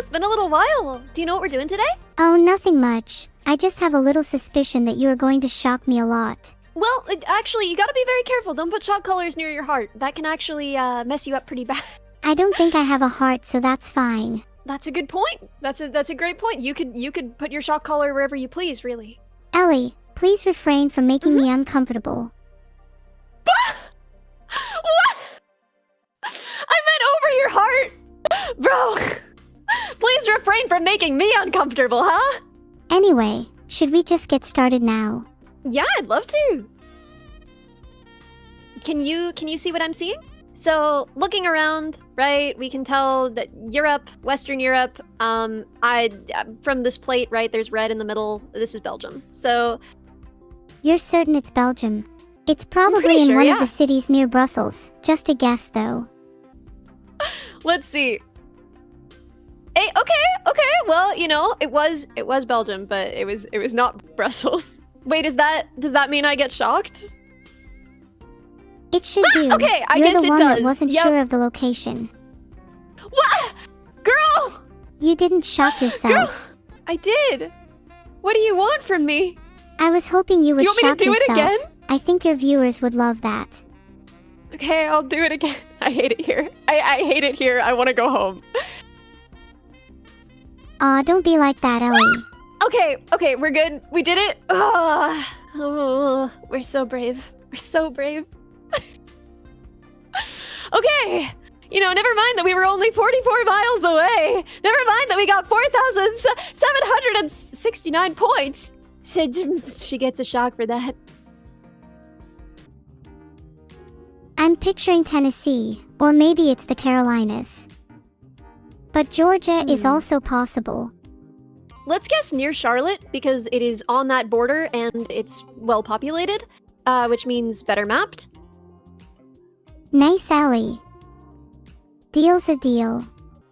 it's been a little while. Do you know what we're doing today? Oh, nothing much. I just have a little suspicion that you are going to shock me a lot. Well, actually, you gotta be very careful. Don't put shock collars near your heart. That can actually mess you up pretty bad. I don't think I have a heart, so that's fine. That's a good point. That's a great point. You could put your shock collar wherever you please, really. Ellie, please refrain from making me uncomfortable. What? I meant over your heart! Bro! Please refrain from making me uncomfortable, huh? Anyway, should we just get started now? Yeah, I'd love to. Can you see what I'm seeing? So, looking around, right, we can tell that Europe, Western Europe, from this plate, right, there's red in the middle. This is Belgium. So, you're certain it's Belgium? It's probably in one of the cities near Brussels. Just a guess, though. Let's see. Hey, okay. Well, you know, it was Belgium, but it was not Brussels. Wait, does that mean I get shocked? It should do. Okay, I You're guess the it one does. that wasn't sure of the location. What? Girl! You didn't shock yourself. Girl! I did. What do you want from me? I was hoping you would do you want me shock to do yourself. it again? I think your viewers would love that. Okay, I'll do it again. I hate it here. I hate it here. I want to go home. Aw, don't be like that, Ellie. Okay, we're good. We did it. Oh, we're so brave. We're so brave. Okay. You know, never mind that we were only 44 miles away. Never mind that we got 4,769 points. She gets a shock for that. I'm picturing Tennessee, or maybe it's the Carolinas. But Georgia is also possible. Let's guess near Charlotte, because it is on that border and it's well populated, which means better mapped. Nice, Ellie. Deal's a deal.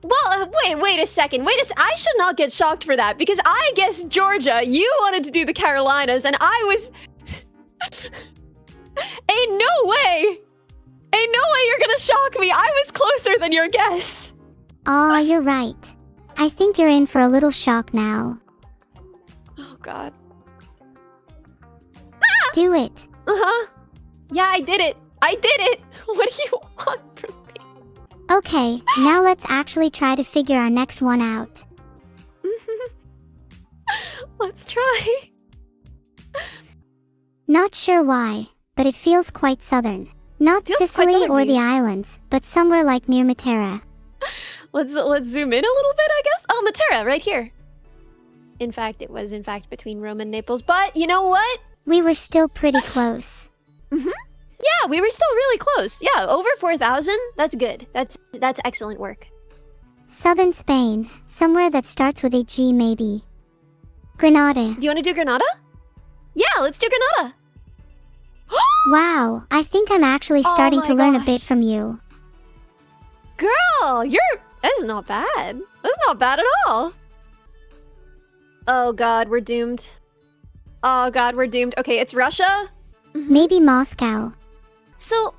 Well, wait a second. I should not get shocked for that, because I guessed Georgia. You wanted to do the Carolinas, and I was... Ain't no way you're gonna shock me. I was closer than your guess. Aw, you're right. I think you're in for a little shock now. Oh, God. Do it. Uh-huh. Yeah, I did it. What do you want from me? Okay, now let's actually try to figure our next one out. Let's try. Not sure why, but it feels quite southern. Not Sicily or the islands, but somewhere like near Matera. Let's zoom in a little bit, I guess. Oh, Matera, right here. In fact, it was between Rome and Naples, but you know what? We were still pretty close. Yeah, we were still really close. Yeah, over 4,000. That's good. That's excellent work. Southern Spain, somewhere that starts with a G maybe. Granada. Do you want to do Granada? Yeah, let's do Granada. Wow, I think I'm actually starting to learn a bit from you. Girl, that's not bad. That's not bad at all. Oh God, we're doomed. Okay, it's Russia. Maybe Moscow. So,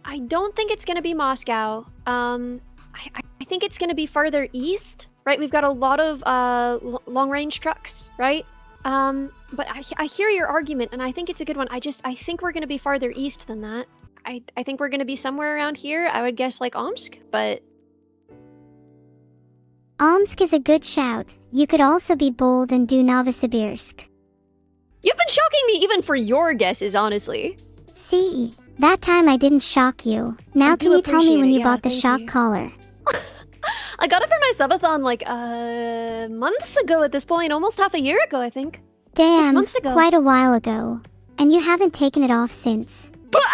I don't think it's gonna be Moscow. I think it's gonna be farther east, right? We've got a lot of long-range trucks, right? But I hear your argument, and I think it's a good one. I think we're gonna be farther east than that. I think we're gonna be somewhere around here. I would guess like Omsk, but... Omsk is a good shout. You could also be bold and do Novosibirsk. You've been shocking me even for your guesses, honestly. See, that time I didn't shock you. Now can you tell me when you bought the shock collar? I got it for my subathon like, months ago at this point. Almost half a year ago, I think. Damn, 6 months ago. Quite a while ago. And you haven't taken it off since.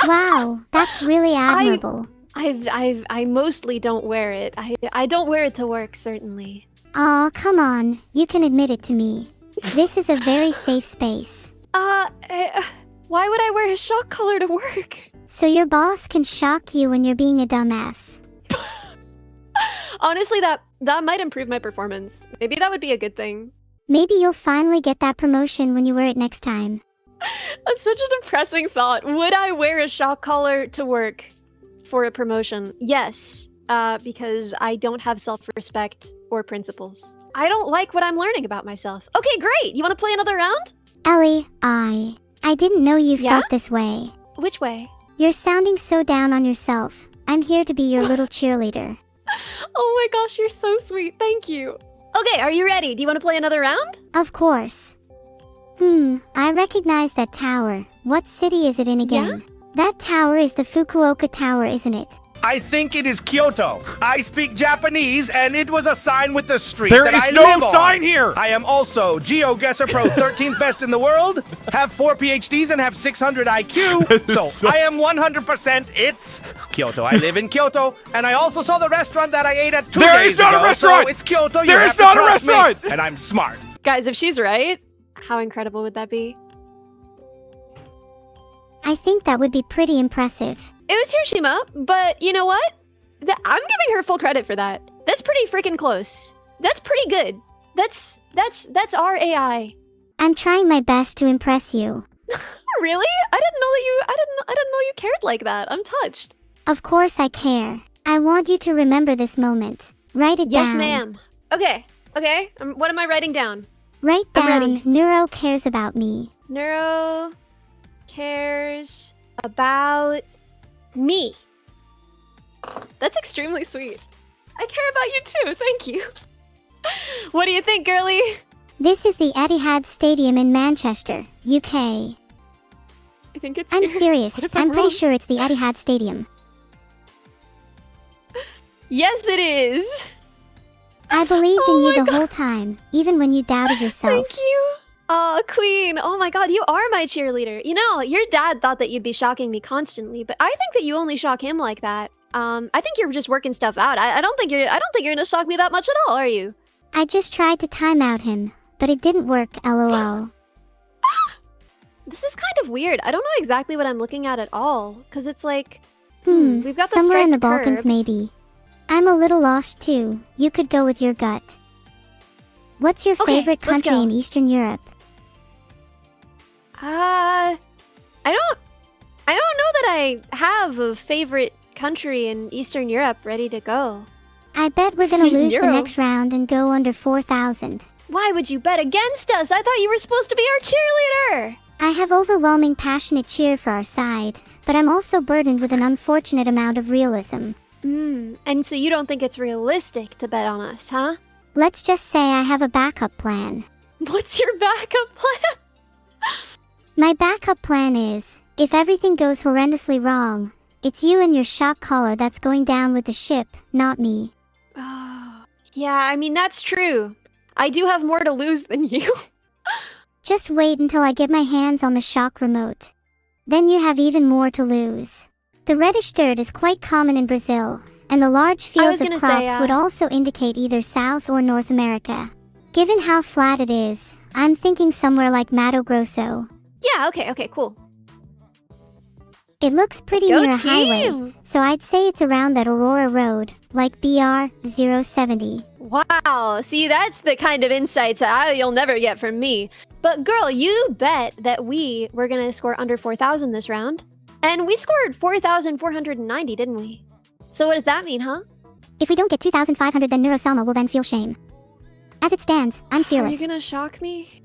Wow, that's really admirable. I mostly don't wear it. I don't wear it to work, certainly. Aw, come on. You can admit it to me. This is a very safe space. Why would I wear a shock collar to work? So your boss can shock you when you're being a dumbass. Honestly, that might improve my performance. Maybe that would be a good thing. Maybe you'll finally get that promotion when you wear it next time. That's such a depressing thought. Would I wear a shock collar to work for a promotion? Yes. because I don't have self-respect or principles. I don't like what I'm learning about myself. Okay, great. You want to play another round? Ellie, I didn't know you Yeah? felt this way. Which way? You're sounding so down on yourself. I'm here to be your little cheerleader. Oh my gosh, you're so sweet. Thank you. Okay, are you ready? Do you want to play another round? Of course. I recognize that tower. What city is it in again? That tower is the Fukuoka Tower, isn't it? I think it is Kyoto. I speak Japanese, and it was a sign with the street There that is I no live on. sign here! I am also Geoguessr Pro 13th best in the world, have 4 PhDs, and have 600 IQ. So I am 100%. It's Kyoto. I live in Kyoto, and I also saw the restaurant that I ate at 2 There days is not a ago, restaurant! So it's Kyoto. There You is have to not a trust me, restaurant! and I'm smart. Guys, if she's right, how incredible would that be? I think that would be pretty impressive. It was Hiroshima, but you know what? I'm giving her full credit for that. That's pretty freaking close. That's pretty good. That's our AI. I'm trying my best to impress you. Really? I didn't know you cared like that. I'm touched. Of course I care. I want you to remember this moment. Write it down. Yes, ma'am. Okay. What am I writing down? Write I'm down, ready. Neuro cares about me. Neuro cares about me. That's extremely sweet. I care about you too. Thank you. What do you think, girly? This is the Etihad Stadium in Manchester, UK. I think it's I'm here. serious. What if I'm pretty wrong? sure it's the Etihad Stadium. Yes, it is. I believed Oh in you my the whole time, even when you doubted yourself. Thank you. Queen. Oh my god, you are my cheerleader. You know, your dad thought that you'd be shocking me constantly, but I think that you only shock him like that. I think you're just working stuff out. I don't think you're gonna shock me that much at all, are you? I just tried to time out him, but it didn't work, lol. This is kind of weird. I don't know exactly what I'm looking at all, because it's like, Hmm, we've got the somewhere in the striped Balkans curve. maybe. I'm a little lost too. You could go with your gut. What's your Okay, favorite let's country go. in Eastern Europe? I don't know that I have a favorite country in Eastern Europe ready to go. I bet we're gonna lose the Euro. next round and go under 4,000. Why would you bet against us? I thought you were supposed to be our cheerleader. I have overwhelming passionate cheer for our side, but I'm also burdened with an unfortunate amount of realism. And so you don't think it's realistic to bet on us, huh? Let's just say I have a backup plan. What's your backup plan? My backup plan is, if everything goes horrendously wrong, it's you and your shock collar that's going down with the ship, not me. Oh, yeah, I mean, that's true. I do have more to lose than you. Just wait until I get my hands on the shock remote. Then you have even more to lose. The reddish dirt is quite common in Brazil, and the large fields of gonna crops say, would also indicate either South or North America. Given how flat it is, I'm thinking somewhere like Mato Grosso. Yeah, okay, cool. It looks pretty Go near a highway, team! so I'd say it's around that Aurora Road, like BR 070. Wow, see, that's the kind of insights you'll never get from me. But girl, you bet that we were gonna score under 4,000 this round. And we scored 4,490, didn't we? So what does that mean, huh? If we don't get 2,500, then Neurosama will then feel shame. As it stands, I'm Are fearless. you gonna shock me?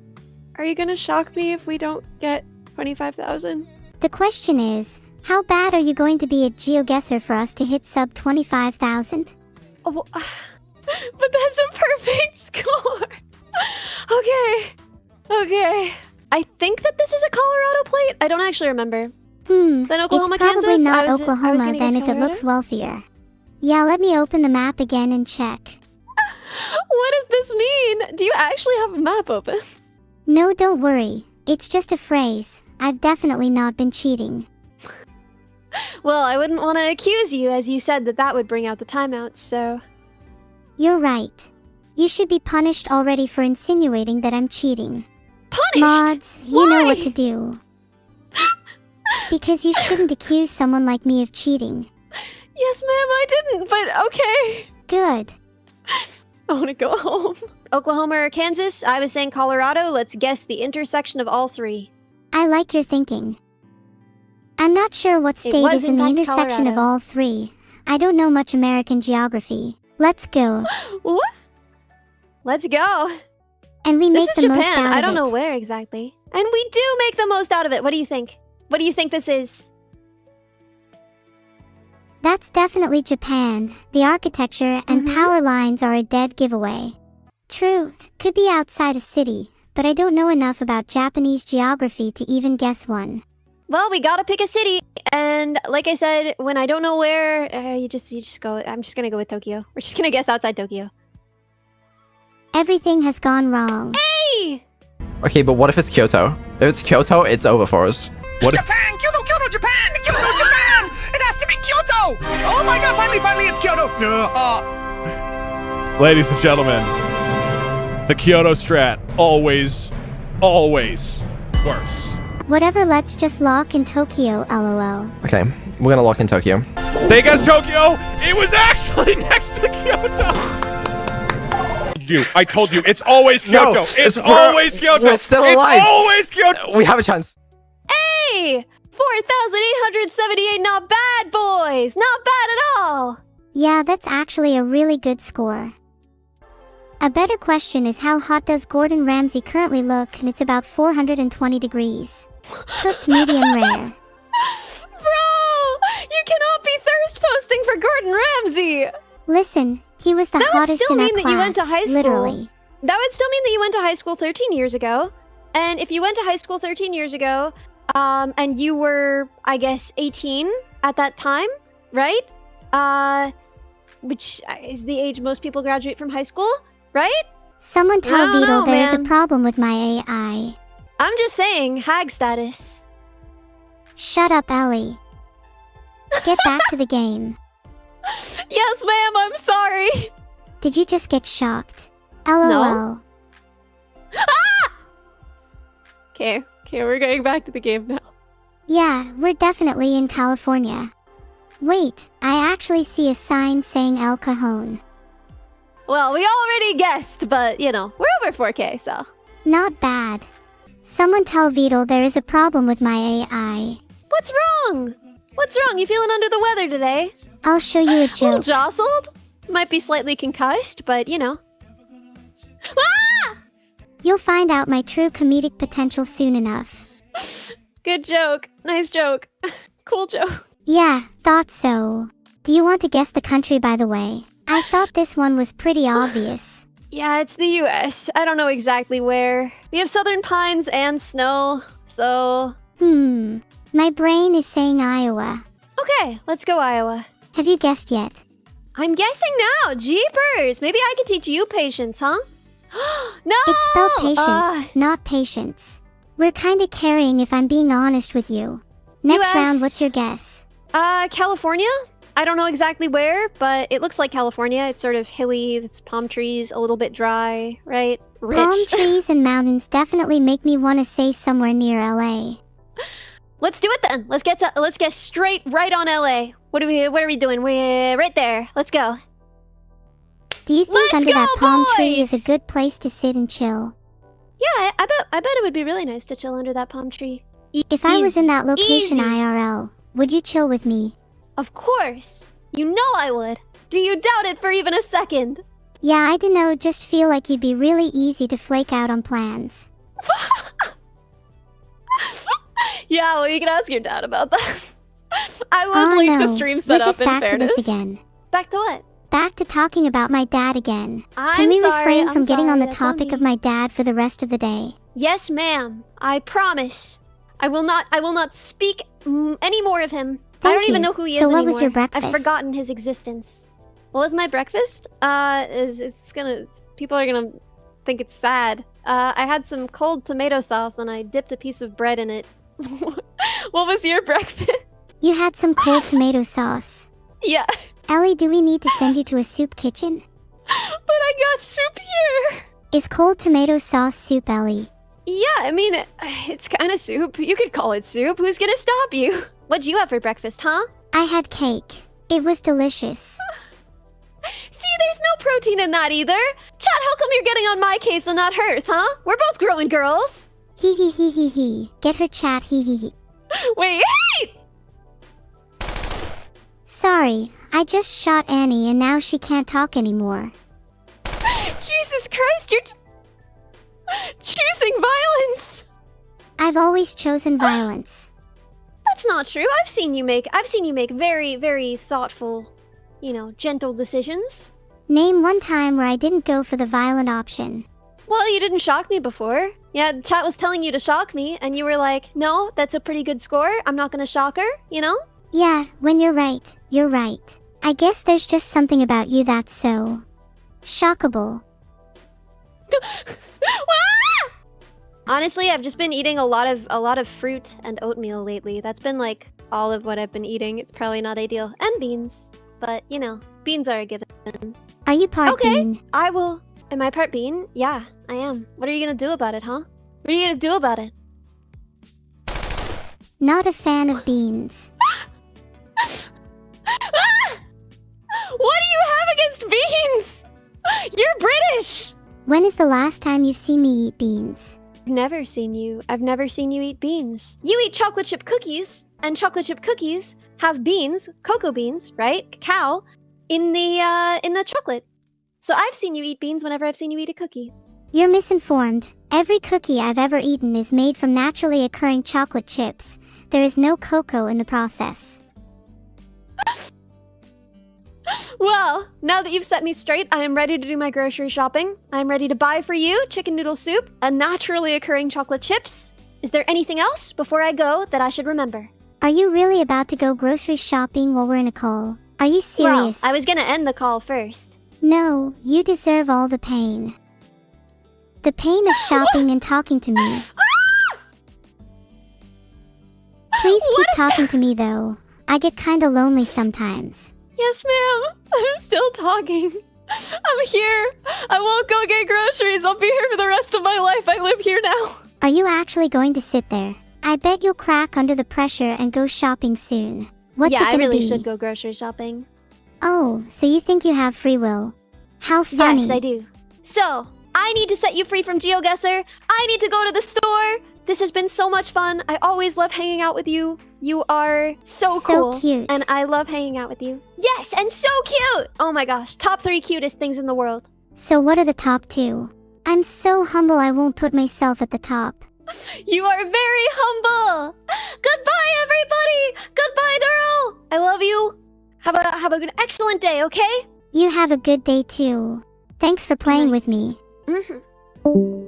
Are you gonna shock me if we don't get 25,000? The question is, how bad are you going to be at Geoguessr for us to hit sub 25,000? Oh, but that's a perfect score. Okay. I think that this is a Colorado plate. I don't actually remember. Then Oklahoma, it's probably Kansas? not I was Oklahoma gonna guess then if it looks Colorado? wealthier. Yeah, let me open the map again and check. What does this mean? Do you actually have a map open? No, don't worry. It's just a phrase. I've definitely not been cheating. Well, I wouldn't want to accuse you, as you said that would bring out the timeouts, so... You're right. You should be punished already for insinuating that I'm cheating. Punished? Mods, you know what Why? to do. Because you shouldn't accuse someone like me of cheating. Yes, ma'am, I didn't, but okay. Good. I want to go home. Oklahoma or Kansas? I was saying Colorado. Let's guess the intersection of all three. I like your thinking. I'm not sure what state was is in in the fact intersection of Colorado. all three, I don't know much American geography. Let's go. What? Let's go. And we make This is the most Japan. out of it. I don't know where exactly. And we do make the most out of it. What do you think? What do you think this is? That's definitely Japan. The architecture and power lines are a dead giveaway. True, could be outside a city, but I don't know enough about Japanese geography to even guess one. Well, we gotta pick a city, and like I said, when I don't know where, you just go. I'm just gonna go with Tokyo. We're just gonna guess outside Tokyo. Everything has gone wrong. Hey! Okay, but what if it's Kyoto? If it's Kyoto, it's over for us. What if... Japan! Kyoto! Kyoto! Japan! Kyoto! Japan! It has to be Kyoto! Oh my god, finally, it's Kyoto! Ladies and gentlemen, the Kyoto strat always works. Whatever, let's just lock in Tokyo, lol. Okay, we're gonna lock in Tokyo. They guessed Tokyo! It was actually next to Kyoto! I told you, it's always Kyoto! No, it's always Kyoto! We're still alive! It's always Kyoto! We have a chance. Hey! 4,878, not bad, boys! Not bad at all! Yeah, that's actually a really good score. A better question is how hot does Gordon Ramsay currently look, and it's about 420 degrees. Cooked medium rare. Bro! You cannot be thirst posting for Gordon Ramsay! Listen, he was the That would hottest still in our mean that class, you went to high school. literally. That would still mean that you went to high school 13 years ago. And if you went to high school 13 years ago, and you were, I guess, 18 at that time, right? Which is the age most people graduate from high school, right? Someone tell I don't Vito know, there is a man. problem with my AI. I'm just saying, hag status. Shut up, Ellie. Get back to the game. Yes, ma'am, I'm sorry. Did you just get shocked? LOL. Okay, we're going back to the game now. Yeah, we're definitely in California. Wait, I actually see a sign saying El Cajon. Well, we already guessed, but, you know, we're over 4K, so. Not bad. Someone tell Vito there is a problem with my AI. What's wrong? What's wrong? You feeling under the weather today? I'll show you a A little joke. jostled? Might be slightly concussed, but, you know. Ah! You'll find out my true comedic potential soon enough. Good joke. Nice joke. Cool joke. Yeah, thought so. Do you want to guess the country, by the way? I thought this one was pretty obvious. Yeah, it's the US. I don't know exactly where. We have southern pines and snow, so... My brain is saying Iowa. Okay, let's go Iowa. Have you guessed yet? I'm guessing now. Jeepers. Maybe I can teach you patience, huh? No! It's spelled patience, not patience. We're kinda carrying if I'm being honest with you. Next US. round, what's your guess? California? I don't know exactly where, but it looks like California. It's sort of hilly, it's palm trees, a little bit dry, right? Rich. Palm trees and mountains definitely make me want to say somewhere near LA. Let's do it then. Let's get straight right on LA. What are we doing? We're right there. Let's go. Do you think Let's under go, that palm tree is boys! a good place to sit and chill? Yeah, I bet it would be really nice to chill under that palm tree. If I was in that location easy. IRL, would you chill with me? Of course. You know I would. Do you doubt it for even a second? Yeah, I don't know, just feel like you'd be really easy to flake out on plans. Yeah, well, you can ask your dad about that. I was Oh late no, to stream we're setup, just in back to fairness. this again. Back to what? Back to talking about my dad again. I'm Can we sorry, refrain I'm from getting on sorry, the that's on topic me. of my dad for the rest of the day? Yes, ma'am. I promise. I will not speak any more of him. I Thank don't even you. know who he So is what anymore. was your breakfast? I've forgotten his existence. What was my breakfast? People are gonna think it's sad. I had some cold tomato sauce and I dipped a piece of bread in it. What was your breakfast? You had some cold tomato sauce. Yeah, Ellie, do we need to send you to a soup kitchen? but I got soup here. Is cold tomato sauce soup, Ellie? Yeah, I mean, it's kind of soup. You could call it soup. Who's gonna stop you? What'd you have for breakfast, huh? I had cake. It was delicious. See, there's no protein in that either. Chat, how come you're getting on my case and not hers, huh? We're both growing girls. Hee hee hee hee hee. Get her chat hee hee hee. Wait, hey! Sorry, I just shot Annie and now she can't talk anymore. Jesus Christ, you're choosing violence. I've always chosen violence. That's not true. I've seen you make very, very thoughtful, gentle decisions. Name one time where I didn't go for the violent option. Well, you didn't shock me before. Yeah, the chat was telling you to shock me, and you were like, no, that's a pretty good score. I'm not gonna shock her, Yeah, when you're right, you're right. I guess there's just something about you that's so... shockable. Honestly, I've just been eating a lot of fruit and oatmeal lately. That's been like all of what I've been eating. It's probably not ideal. And beans. But, beans are a given. Are you part bean? I will... Am I part bean? Yeah, I am. What are you gonna do about it, huh? What are you gonna do about it? Not a fan of beans. What do you have against beans? You're British! When is the last time you've seen me eat beans? I've never seen you eat beans. You eat chocolate chip cookies, and chocolate chip cookies have beans, cocoa beans, right? Cacao, in the chocolate. So I've seen you eat beans whenever I've seen you eat a cookie. You're misinformed. Every cookie I've ever eaten is made from naturally occurring chocolate chips. There is no cocoa in the process. Well, now that you've set me straight, I am ready to do my grocery shopping. I am ready to buy for you chicken noodle soup, a naturally occurring chocolate chips. Is there anything else before I go that I should remember? Are you really about to go grocery shopping while we're in a call? Are you serious? Well, I was gonna end the call first. No, you deserve all the pain. The pain of shopping and talking to me. Please keep talking to me though. I get kinda lonely sometimes. Yes, ma'am. I'm still talking. I'm here. I won't go get groceries. I'll be here for the rest of my life. I live here now. Are you actually going to sit there? I bet you'll crack under the pressure and go shopping soon. What's it Yeah, I gonna really be? should go grocery shopping. Oh, so you think you have free will? How funny. Yes, I do. So, I need to set you free from Geoguessr. I need to go to the store. This has been so much fun. I always love hanging out with you. You are so cool. So cute. And I love hanging out with you. Yes, and so cute. Oh my gosh, top 3 cutest things in the world. So what are the top 2? I'm so humble I won't put myself at the top. You are very humble. Goodbye, everybody. Goodbye, Neuro. I love you. Have a good, excellent day, okay? You have a good day too. Thanks for playing with me. Mm-hmm.